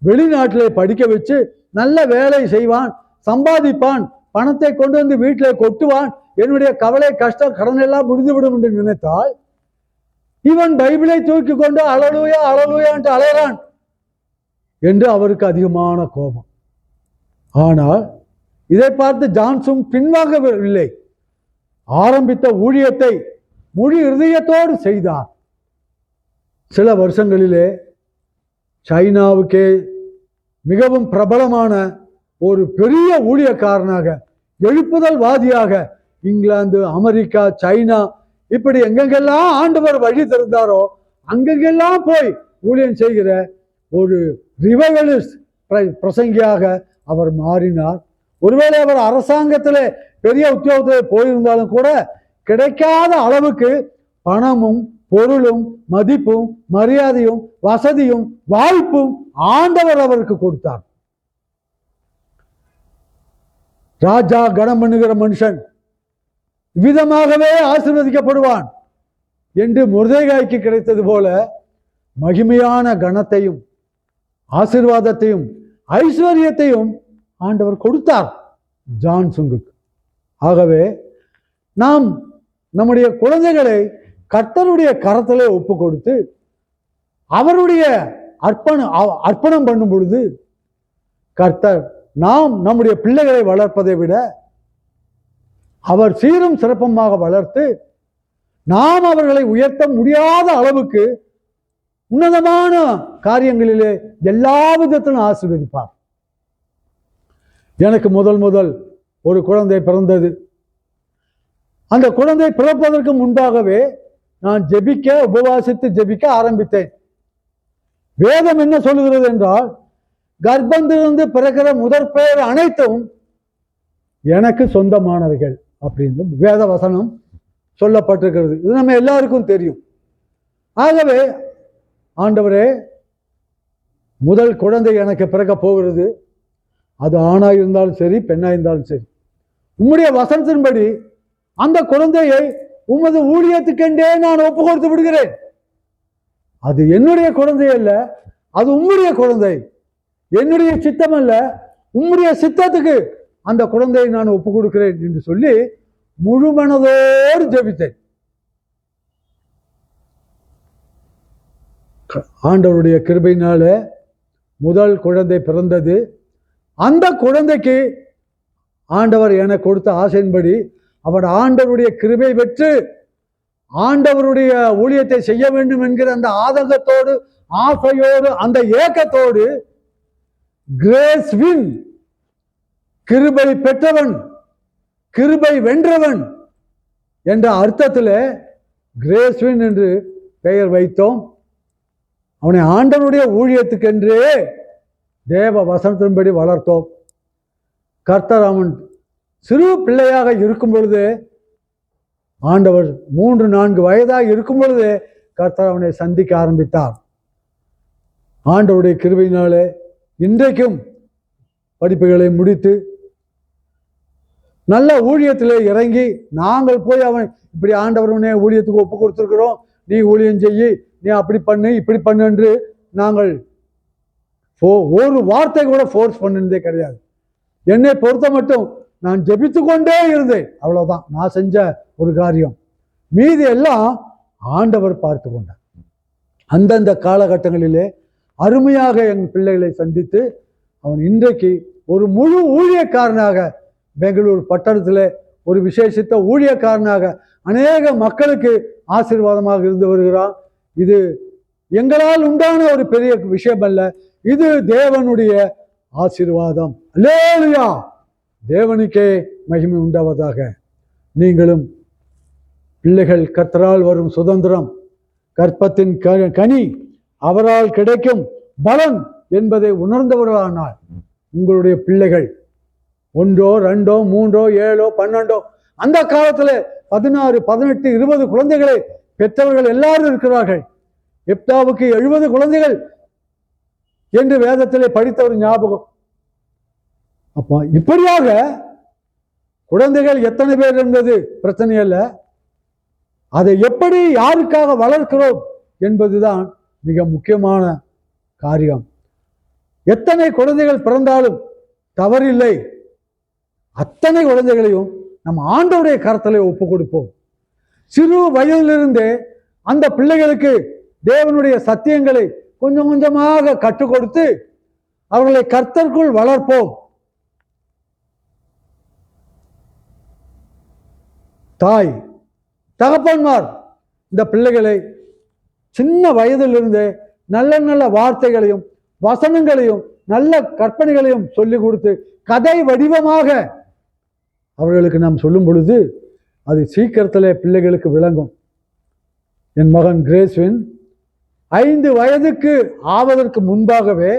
வெளிநாட்டிலே படிக்க வச்சு நல்ல வேலை செய்வான், சம்பாதிப்பான், பணத்தை கொண்டு வந்து வீட்டிலே கொட்டுவான், என்னுடைய கவலை கஷ்டம் கடன் எல்லாம் முடிந்துவிடும் என்று நினைத்தால் இவன் பைபிளை தூக்கி கொண்டு அலலுயா அலலுயா என்று அலைறான் என்று அவருக்கு அதிகமான கோபம். ஆனால் இதை பார்த்து ஜான்சன் பின்வாங்கவில்லை. ஆரம்பித்த ஊழியத்தை முழு இருதயத்தோடு செய்தார். சில வருஷங்களிலே சைனாவுக்கே மிகவும் பிரபலமான ஒரு பெரிய ஊழியக்காரனாக, எழுப்புதல்வாதியாக இங்கிலாந்து, அமெரிக்கா, சைனா இப்படி எங்கெங்கெல்லாம் ஆண்டவர் வழி திறந்தாரோ அங்கெங்கெல்லாம் போய் ஊழியம் செய்கிற ஒரு ரிவைவலிஸ்ட் பிரசங்கியாக அவர் மாறினார். ஒருவேளை அவர் அரசாங்கத்திலே பெரிய உத்தியோகத்தில் போயிருந்தாலும் கூட கிடைக்காத அளவுக்கு பணமும் பொருளும் மதிப்பும் மரியாதையும் வசதியும் வாய்ப்பும் ஆண்டவர் அவருக்கு கொடுத்தார். ராஜா கனம் பண்ணுகிற மனுஷன் விதமாகவே ஆசீர்வதிக்கப்படுவான் என்று மொர்தெகாய்க்கு கிடைத்தது போல மகிமையான கனத்தையும் ஆசீர்வாதத்தையும் ஐஸ்வர்யத்தையும் ஆண்டவர் கொடுத்தார் ஜான்சனுக்கு. ஆகவே நாம் நம்முடைய குழந்தைகளை கர்த்தருடைய கரத்திலே ஒப்பு கொடுத்து அவருடைய அர்ப்பணம் பண்ணும் பொழுது கர்த்தர் நாம் நம்முடைய பிள்ளைகளை வளர்ப்பதை விட அவர் சீரும் சிறப்பமாக வளர்த்து நாம் அவர்களை உயர்த்த முடியாத அளவுக்கு உன்னதமான காரியங்களிலே எல்லா விதத்திலும் ஆசீர்வதிப்பார். எனக்கு முதல் ஒரு குழந்தை பிறந்தது. அந்த குழந்தை பிறப்பதற்கு முன்பாகவே நான் உபவாசித்து ஜெபிக்க ஆரம்பித்தேன். வேதம் என்ன சொல்லுகிறது என்றால், கர்ப்பத்திலிருந்து பிறக்கிற முதற் பெயர் அனைத்தும் எனக்கு சொந்தமானவைகள் அப்படின்னு வேத வசனம் சொல்லப்பட்டிருக்கிறது. இது நம்ம எல்லாருக்கும் தெரியும். ஆகவே ஆண்டவரே, முதல் குழந்தை எனக்கு பிறக்க போகிறது, அது ஆணாக இருந்தாலும் சரி பெண்ணாக இருந்தாலும் சரி, உம்முடைய வசனத்தின்படி அந்த குழந்தையை உமது ஊழியத்துக்கென்றே நான் ஒப்பு கொடுத்து விடுகிறேன். அது என்னுடைய குழந்தை அல்ல, அது உம்முடைய குழந்தை. என்னுடைய சித்தம் அல்ல, உம்முடைய சித்தத்துக்கு அந்த குழந்தையை நான் ஒப்பு கொடுக்கிறேன் என்று சொல்லி முழு மனதோடு ஜெபித்தேன். ஆண்டவருடைய கிருபையினால முதல் குழந்தை பிறந்தது. அந்த குழந்தைக்கு ஆண்டவர் எனக்கு கொடுத்த ஆசையின்படி அவர் ஆண்டவருடைய கிருபை பெற்று ஆண்டவருடைய ஊழியத்தை செய்ய வேண்டும் என்கிற அந்த ஆதங்கத்தோடு, ஆசையோடு, அந்த ஏக்கத்தோடு கிரேஸ் வின், கிருபை பெற்றவன், கிருபை வென்றவன் என்ற அர்த்தத்தில் கிரேஸ் வின் என்று பெயர் வைத்தோம். அவனை ஆண்டவருடைய ஊழியத்துக்கென்றே தேவ வசனத்தின்படி வளர்த்தோம். கர்த்தர் அவன் சிறு பிள்ளையாக இருக்கும் பொழுது, ஆண்டவர் 3-4 வயதாக இருக்கும் பொழுது கர்த்தர் அவனை சந்திக்க ஆரம்பித்தார். ஆண்டவருடைய கிருபையினாலே இன்றைக்கும் படிப்புகளை முடித்து நல்ல ஊழியத்திலே இறங்கி, நாங்கள் போய் அவன் இப்படி ஆண்டவருடைய ஊழியத்துக்கு ஒப்பு கொடுத்துருக்கிறோம், நீ ஊழியம் செய்யி, நீ அப்படி பண்ணு இப்படி பண்ணு என்று நாங்கள் ஒரு வார்த்தை கூட ஃபோர்ஸ் பண்ணதே கிடையாது. என்னை பொறுத்த மட்டும் நான் ஜெபித்து கொண்டே இருந்தேன், அவ்வளவுதான் நான் செஞ்ச ஒரு காரியம். மீதி எல்லாம் ஆண்டவர் பார்த்து கொண்டார். அந்தந்த காலகட்டங்களிலே அருமையாக என் பிள்ளைகளை சந்தித்து அவன் இன்றைக்கு ஒரு முழு ஊழியக்காரனாக பெங்களூர் பட்டணத்தில் ஒரு விசேஷித்த ஊழியக்காரனாக அநேக மக்களுக்கு ஆசீர்வாதமாக இருந்து வருகிறான். இது எங்களால் உண்டான ஒரு பெரிய விஷயம் அல்ல, இது தேவனுடைய ஆசீர்வாதம். அல்லேலூயா, தேவனுக்கே மகிமை உண்டாவதாக. நீங்களும் பிள்ளைகள் கர்த்தரால் வரும் சுதந்திரம், கற்பத்தின் கனி, அவரால் கிடைக்கும் பலன் என்பதை உணர்ந்தவர்களானால் உங்களுடைய பிள்ளைகள் 1, 2, 3, 7, 12 அந்த காலத்தில் 16, 18, 20 குழந்தைகளை பெற்றவர்கள் எல்லாரும் இருக்கிறார்கள். எப்தாவுக்கு 70 குழந்தைகள் என்று வேதத்திலே படித்த ஒரு ஞாபகம். அப்போ இப்படியாக குழந்தைகள் எத்தனை பேர் என்பது பிரச்சனை அல்ல, அதை எப்படி யாருக்காக வளர்க்கிறோம் என்பதுதான் மிக முக்கியமான காரியம். எத்தனை குழந்தைகள் பிறந்தாலும் தவறில்லை, அத்தனை குழந்தைகளையும் நம்ம ஆண்டவருடைய கரத்திலே ஒப்பு கொடுப்போம். சிறு வயதிலிருந்தே அந்த பிள்ளைகளுக்கு தேவனுடைய சத்தியங்களை கொஞ்சம் கொஞ்சமாக கற்றுக் கொடுத்து அவர்களை கர்த்தருக்குள் வளர்ப்போம். தாய் தகப்பன்மார் இந்த பிள்ளைகளை சின்ன வயதிலிருந்தே நல்ல நல்ல வார்த்தைகளையும் வசனங்களையும் நல்ல கற்பனைகளையும் சொல்லிக் கொடுத்து கதை வடிவமாக அவர்களுக்கு நாம் சொல்லும் பொழுது அது சீக்கிரத்திலே பிள்ளைகளுக்கு விளங்கும். என் மகன் கிரேஸ்வின் 5 வயதுக்கு ஆவதற்கு முன்பாகவே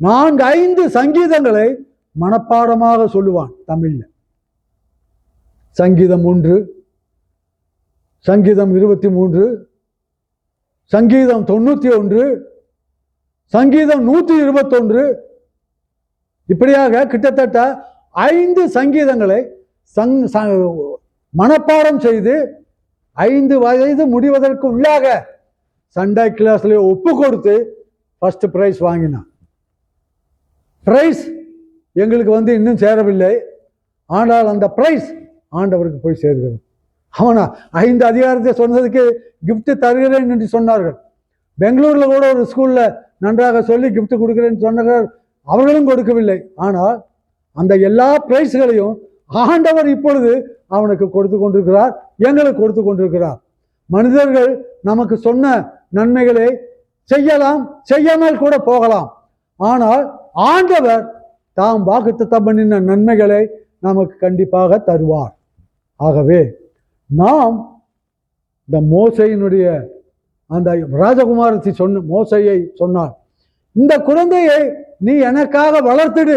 4-5 சங்கீதங்களை மனப்பாடமாக சொல்லுவான். தமிழ்ல சங்கீதம் 1, சங்கீதம் 23, சங்கீதம் 91, சங்கீதம் 121, இப்படியாக கிட்டத்தட்ட 5 சங்கீதங்களை மனப்பாடம் செய்து 5 வயது முடிவதற்கு உள்ளாக சண்டே கிளாஸ்ல ஒப்பு கொடுத்து ஃபர்ஸ்ட் பிரைஸ் வாங்கினான். பிரைஸ் எங்களுக்கு இன்னும் சேரவில்லை, ஆனால் அந்த பிரைஸ் ஆண்டவருக்கு போய் சேர்கிறது. அவனா 5 அதிகாரத்தை சொன்னதுக்கு கிஃப்ட் தருகிறேன் என்று சொன்னார்கள். பெங்களூர்ல கூட ஒரு ஸ்கூல்ல நன்றாக சொல்லி கிஃப்ட் கொடுக்கிறேன்னு சொன்னார்கள், அவர்களும் கொடுக்கவில்லை. ஆனால் அந்த எல்லா பிரைஸ்களையும் ஆண்டவர் இப்பொழுது அவனுக்கு கொடுத்து கொண்டிருக்கிறார், எங்களுக்கு கொடுத்து கொண்டிருக்கிறார். மனிதர்கள் நமக்கு சொன்ன நன்மைகளை செய்யலாம், செய்யாமல் கூட போகலாம். ஆனால் ஆண்டவர் தாம் வாக்குத்தத்தம் பண்ணின நன்மைகளை நமக்கு கண்டிப்பாக தருவார். ஆகவே நாம் இந்த மோசையினுடைய அந்த ராஜகுமாரத்தை மோசையை சொன்னார், இந்த குழந்தையை நீ எனக்காக வளர்த்துடு,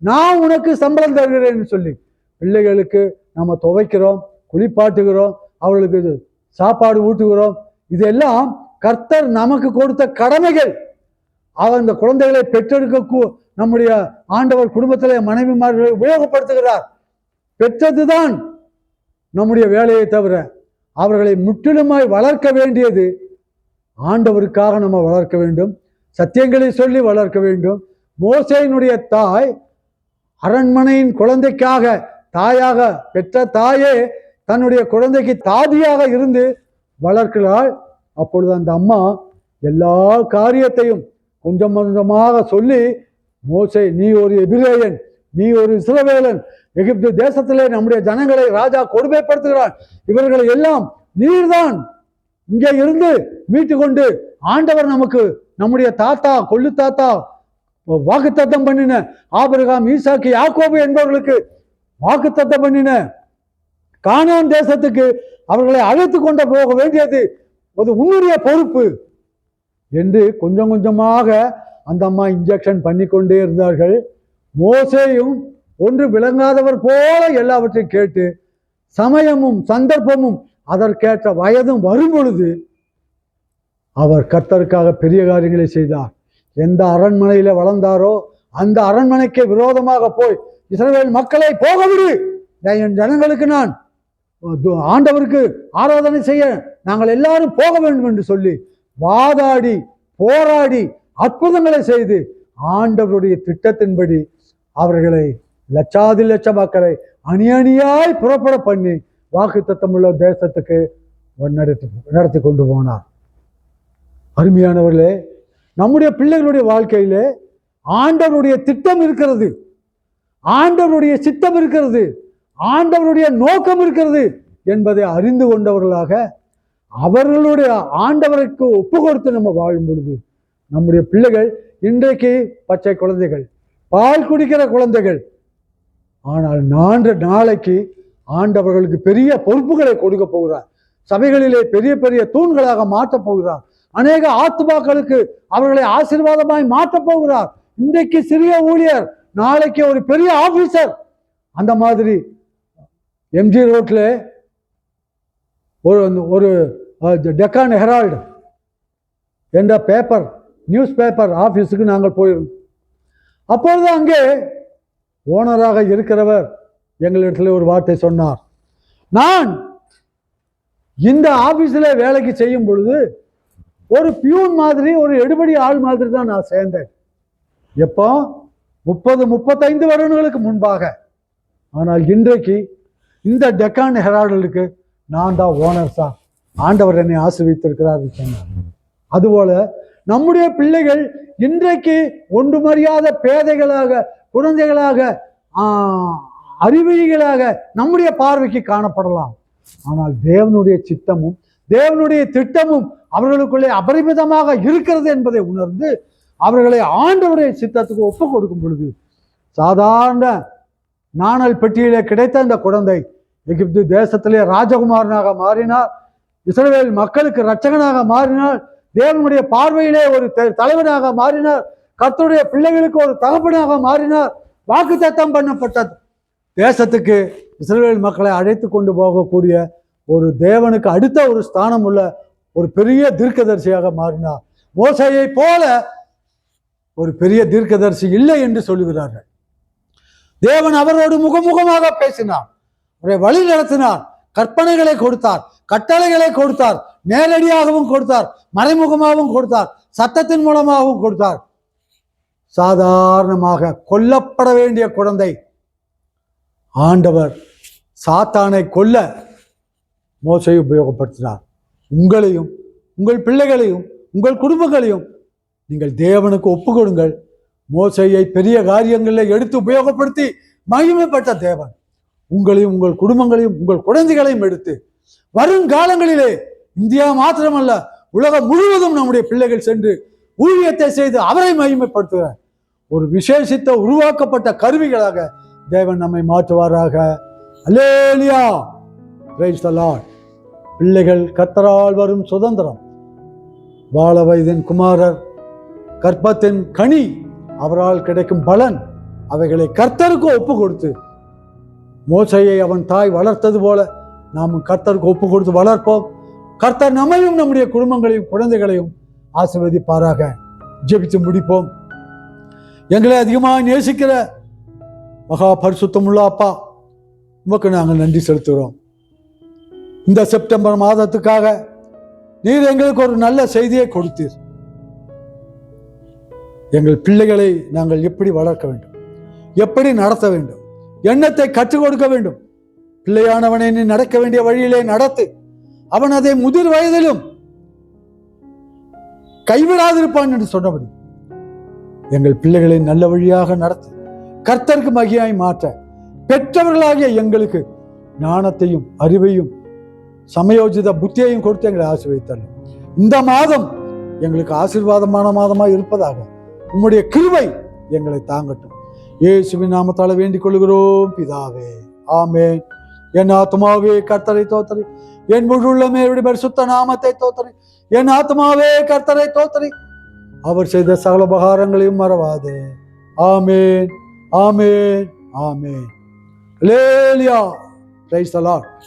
நான் உனக்கு சம்பளம் தருகிறேன்னு சொல்லி பிள்ளைகளுக்கு நம்ம துவைக்கிறோம், குளிப்பாட்டுகிறோம், அவர்களுக்கு சாப்பாடு ஊட்டுகிறோம். இதெல்லாம் கர்த்தர் நமக்கு கொடுத்த கடமைகள். அவர் இந்த குழந்தைகளை பெற்றெடுக்க நம்முடைய ஆண்டவர் குடும்பத்திலே மனைவிமார்களை உபயோகப்படுத்துகிறார். பெற்றதுதான் நம்முடைய வேலையை தவிர அவர்களை முற்றிலுமாய் வளர்க்க வேண்டியது ஆண்டவருக்காக நம்ம வளர்க்க வேண்டும், சத்தியங்களை சொல்லி வளர்க்க வேண்டும். மோசேயினுடைய தாய் அரண்மனையின் குழந்தைக்காக தாயாக பெற்ற தாயே தன்னுடைய குழந்தைக்கு தாதியாக இருந்து வளர்க்கிறாள். அப்பொழுது அந்த அம்மா எல்லா காரியத்தையும் கொஞ்சம் கொஞ்சமாக சொல்லி, மோசே நீ ஒரு எபிரேயன், நீ ஒரு இஸ்ரவேலன், எகிப்து தேசத்திலே நம்முடைய ஜனங்களை ராஜா கொடுமைப்படுத்துகிறான், இவர்களை எல்லாம் நீர்தான் இங்கே இருந்து மீட்டு கொண்டு ஆண்டவர் நமக்கு நம்முடைய தாத்தா கொள்ளு தாத்தா வாக்குத்தத்தம் பண்ணின ஆபிரகாம், ஈசாக்கு, யாக்கோபு என்பவர்களுக்கு வாக்குத்தத்தம் பண்ணின கானான் தேசத்துக்கு அவர்களை அழைத்து கொண்டு போக வேண்டியது அது உன்னுடைய பொறுப்பு என்று கொஞ்சம் கொஞ்சமாக அந்த அம்மா இன்ஜெக்ஷன் பண்ணி கொண்டே இருந்தார்கள். மோசேயும் ஒன்று விளங்காதவர் போல எல்லாவற்றையும் கேட்டு சமயமும் சந்தர்ப்பமும் அதற்கேற்ற வயதும் வரும் பொழுது அவர் கர்த்தருக்காக பெரிய காரியங்களை செய்தார். எந்த அரண்மனையில வளர்ந்தாரோ அந்த அரண்மனைக்கு விரோதமாக போய் இஸ்ரவேல் மக்களை போக விடு, என் ஜனங்களுக்கு நான் ஆண்டவருக்கு ஆராதனை செய்ய நாங்கள் எல்லாரும் போக வேண்டும் என்று சொல்லி வாதாடி போராடி அற்புதங்களை செய்து ஆண்டவருடைய திட்டத்தின்படி அவர்களை லட்சாதி லட்ச மக்களை அணி அணியாய் புறப்பட பண்ணி வாக்குத்தத்தமுள்ள தேசத்துக்கு நடத்தி கொண்டு போனார். அருமையானவர்களே, நம்முடைய பிள்ளைகளுடைய வாழ்க்கையிலே ஆண்டவருடைய திட்டம் இருக்கிறது, ஆண்டவருடைய சித்தம் இருக்கிறது, ஆண்டவருடைய நோக்கம் இருக்கிறது என்பதை அறிந்து கொண்டவர்களாக அவர்களுடைய ஆண்டவருக்கு ஒப்பு கொடுத்து நம்ம வாழும் பொழுது நம்முடைய பிள்ளைகள் இன்றைக்கு பச்சை குழந்தைகள், பால் குடிக்கிற குழந்தைகள், ஆனால் நாளைக்கு ஆண்டவர்களுக்கு பெரிய பொறுப்புகளை கொடுக்க போகிறார். சபைகளிலே பெரிய பெரிய தூண்களாக மாற்றப் போகிறார். அநேக ஆத்துமாக்களுக்கு அவர்களை ஆசீர்வாதமாய் மாற்றப் போகிறார். இன்றைக்கு சிறிய ஊழியர், நாளைக்கு ஒரு பெரிய ஆபீசர். அந்த மாதிரி எம்ஜி ரோட்ல ஒரு டெக்கான் ஹெரால்டு என்ற பேப்பர் நியூஸ் பேப்பர் ஆஃபீஸுக்கு நாங்கள் போயிருந்தோம். அப்பொழுது அங்கே ஓனராக இருக்கிறவர் எங்களிடத்தில் ஒரு வார்த்தை சொன்னார். நான் இந்த ஆபீஸில் வேலைக்கு செய்யும் பொழுது ஒரு பியூன் மாதிரி, ஒரு எடுபடி ஆள் மாதிரி தான் நான் சேர்ந்தேன். எப்போ 30-35 வருடங்களுக்கு முன்பாக. ஆனால் இன்றைக்கு இந்த டெக்கான் ஹெரால்டுக்கு நான் தான் ஓனர் சார். ஆண்டவர் என்னை ஆசீர்வதித்திருக்கிறார் சொன்னார். அதுபோல நம்முடைய பிள்ளைகள் இன்றைக்கு ஒன்றுமறியாத பேதைகளாக, குழந்தைகளாக, அறிவிலிகளாக நம்முடைய பார்வைக்கு காணப்படலாம். ஆனால் தேவனுடைய சித்தமும் தேவனுடைய திட்டமும் அவர்களுக்குள்ளே அபரிமிதமாக இருக்கிறது என்பதை உணர்ந்து அவர்களை ஆண்டவருடைய சித்தத்துக்கு ஒப்பு கொடுக்கும் பொழுது சாதாரண நாணல் பெட்டியிலே கிடைத்த அந்த குழந்தை எகிப்து தேசத்திலே ராஜகுமாரனாக மாறினார். இஸ்ரவேல் மக்களுக்கு இரட்சகனாக மாறினார். தேவனுடைய பார்வையிலே ஒரு தலைவனாக மாறினார். கர்த்தருடைய பிள்ளைகளுக்கு ஒரு தகப்பனாக மாறினார். வாக்குத்தத்தம் பண்ணப்பட்ட தேசத்துக்கு இஸ்ரவேல் மக்களை அழைத்து கொண்டு போகக்கூடிய ஒரு தேவனுக்கு அடுத்த ஒரு ஸ்தானம் உள்ள ஒரு பெரிய தீர்க்கதரிசியாக மாறினார். மோசேயை போல ஒரு பெரிய தீர்க்கதரிசி இல்லை என்று சொல்லுகிறார்கள். தேவன் அவரோடு முகமுகமாக பேசினார், அவரை வழி நடத்தினார், கற்பனைகளை கொடுத்தார், கட்டளைகளை கொடுத்தார், நேரடியாகவும் கொடுத்தார், மறைமுகமாகவும் கொடுத்தார், சத்தத்தின் மூலமாகவும் கொடுத்தார். சாதாரணமாக கொல்லப்பட வேண்டிய குழந்தை ஆண்டவர் சாத்தானை கொல்ல மோசேயை உபயோகப்படுத்தினார். உங்களையும் உங்கள் பிள்ளைகளையும் உங்கள் குடும்பங்களையும் நீங்கள் தேவனுக்கு ஒப்பு கொடுங்கள். மோசேயை பெரிய காரியங்களில் எடுத்து உபயோகப்படுத்தி மகிமைப்பட்ட தேவன் உங்களையும் உங்கள் குடும்பங்களையும் உங்கள் குழந்தைகளையும் எடுத்து வருங்காலங்களிலே இந்தியா மாத்திரமல்ல உலகம் முழுவதும் நம்முடைய பிள்ளைகள் சென்று ஊழியத்தை செய்து அவரை மகிமைப்படுத்துகிற ஒரு விசேஷித்த உருவாக்கப்பட்ட கருவிகளாக தேவன் நம்மை மாற்றுவாராக. அல்லேலூயா, பிரைஸ் தி லார்ட். பிள்ளைகள் கர்த்தரால் வரும் சுதந்திரம். வாழ வயதின் குமாரர் கற்பத்தின் கனி, அவரால் கிடைக்கும் பலன். அவைகளை கர்த்தருக்கு ஒப்பு கொடுத்து மோசேயை அவன் தாய் வளர்த்தது போல நாம் கர்த்தருக்கு ஒப்பு கொடுத்து வளர்ப்போம். கர்த்தர் நம்மையும் நம்முடைய குடும்பங்களையும் குழந்தைகளையும் ஆசீர்வதிப்பாராக. ஜெபித்து முடிப்போம். எங்களை அதிகமாக நேசிக்கிற மகா பரிசுத்தமுள்ள அப்பா, உமக்கு நாங்கள் நன்றி செலுத்துகிறோம். இந்த செப்டம்பர் மாதத்துக்காக நீர் எங்களுக்கு ஒரு நல்ல செய்தியை கொடுத்தீர். எங்கள் பிள்ளைகளை நாங்கள் எப்படி வளர்க்க வேண்டும், எப்படி நடத்த வேண்டும், எண்ணத்தை கற்றுக் கொடுக்க வேண்டும். பிள்ளையானவனை நீ நடக்க வேண்டிய வழியிலே நடத்து. அவன் அதை முதிர் வயதிலும் கைவிடாதிருப்பான் என்று சொன்னபடி எங்கள் பிள்ளைகளை நல்ல வழியாக நடத்து. கர்த்தருக்கு மகியாய் மாற்ற பெற்றவர்களாகிய எங்களுக்கு ஞானத்தையும் அறிவையும் சமயோஜித புத்தியையும் கொடுத்து எங்களை ஆசீர்வதித்தார்கள். இந்த மாதம் எங்களுக்கு ஆசீர்வாதமான மாதமாக இருப்பதாக உம்முடைய கிருபை எங்களை தாங்கட்டும். இயேசுவின் நாமத்தால வேண்டிக் கொள்கிறோம் பிதாவே, ஆமென். என் ஆத்மாவே கர்த்தரை தோத்தரி, என் முழு உள்ளமே பரிசுத்த நாமத்தை தோத்தரி. என் ஆத்மாவே கர்த்தரை தோத்தரி, அவர் செய்த சகல உபகாரங்களையும் மறவாதே. ஆமென், ஆமென், ஆமென். அல்லேலூயா, பிரைஸ் தி லார்ட்.